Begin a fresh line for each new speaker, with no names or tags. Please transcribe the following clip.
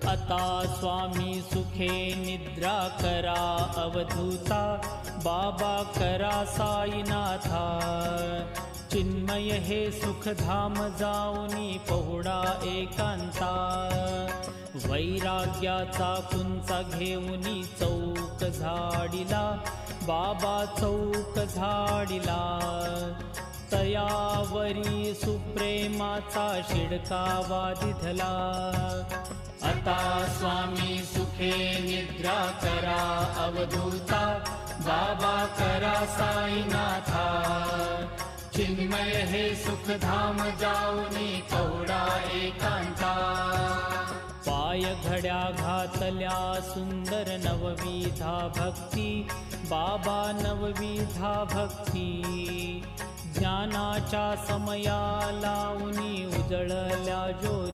आता स्वामी सुखे निद्रा करा अवधूता, बाबा करा साईनाथा। चिन्मय हे सुखधाम जाऊनी पहुडा एकांता, वैराग्याचा कुंचा घेऊनी चौक झाडिला, बाबा चौक झाडिला। तयावरी सुप्रेमाचा शिडकावा दिधला, आता स्वामी सुखे निद्रा करा अवधूता, बाबा करा साईनाथा। चिन्मय हे सुखधाम जाऊनी पहुडा एकांता, पाय घड्या घातल्या सुंदर नवविधा भक्ती, बाबा नवविधा भक्ती। ज्ञानाच्या समया लावूनी उजळल्या ज्योती,